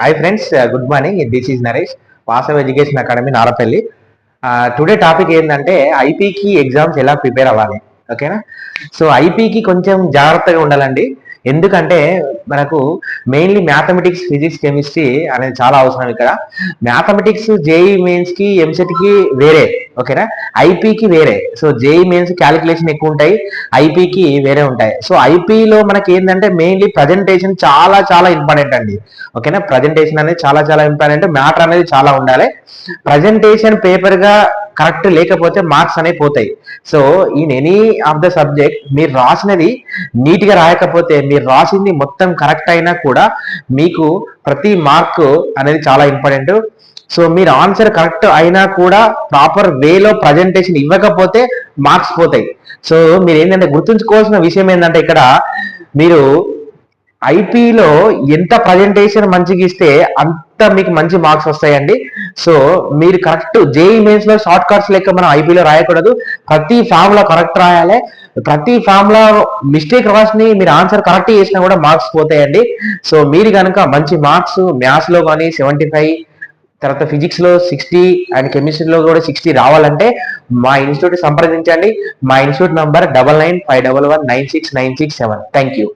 Hi friends, good morning. This is Naresh, Vasav Education Academy, Narapalli. Today topic ఏంటంటే ఐపీకి exams ఎలా prepare అవ్వాలి, ఓకేనా? So ఐపీకి కొంచెం జాగ్రత్తగా ఉండాలండి. ఎందుకంటే మనకు మెయిన్లీ మ్యాథమెటిక్స్, ఫిజిక్స్, కెమిస్ట్రీ అనేది చాలా అవసరం ఇక్కడ. మ్యాథమెటిక్స్ జేఈ మెయిన్స్ కి, ఎంసెట్ కి వేరే, ఓకేనా? ఐపీకి వేరే. సో జేఈ మెయిన్స్ క్యాలిక్యులేషన్ ఎక్కువ ఉంటాయి, ఐపీకి వేరే ఉంటాయి. సో ఐపీలో మనకి ఏంటంటే మెయిన్లీ ప్రజెంటేషన్ చాలా చాలా ఇంపార్టెంట్ అండి, ఓకేనా? ప్రజెంటేషన్ అనేది చాలా చాలా ఇంపార్టెంట్, మ్యాటర్ అనేది చాలా ఉండాలి. ప్రజెంటేషన్ పేపర్ గా కరెక్ట్ లేకపోతే మార్క్స్ అనేవి పోతాయి. So in any of the subject మీరు రాసినది నీట్ గా రాయకపోతే, మీరు రాసింది మొత్తం కరెక్ట్ అయినా కూడా మీకు ప్రతి మార్క్ అనేది చాలా ఇంపార్టెంట్. సో మీరు ఆన్సర్ కరెక్ట్ అయినా కూడా ప్రాపర్ వేలో ప్రజెంటేషన్ ఇవ్వకపోతే మార్క్స్ పోతాయి. సో మీరు ఏంటంటే గుర్తుంచుకోవాల్సిన విషయం ఏంటంటే ఇక్కడ మీరు ఐపీలో ఎంత ప్రజెంటేషన్ మంచిగా ఇస్తే అంత మీకు మంచి మార్క్స్ వస్తాయండి. సో మీరు కరెక్ట్ జేఈ మెయిన్స్ లో షార్ట్ కట్స్ లెక్క మనం ఐపీలో రాయకూడదు. ప్రతి ఫార్ములా కరెక్ట్ రాయాలి. ప్రతి ఫార్ములా మిస్టేక్ రాసి మీరు ఆన్సర్ కరెక్ట్ చేసినా కూడా మార్క్స్ పోతాయండి. సో మీరు కనుక మంచి మార్క్స్ మ్యాథ్స్ లో కానీ 75, తర్వాత ఫిజిక్స్ లో 60 అండ్ కెమిస్ట్రీలో కూడా 60 రావాలంటే మా ఇన్స్టిట్యూట్ సంప్రదించండి. మా ఇన్స్టిట్యూట్ నంబర్ 9951196967. Thank you.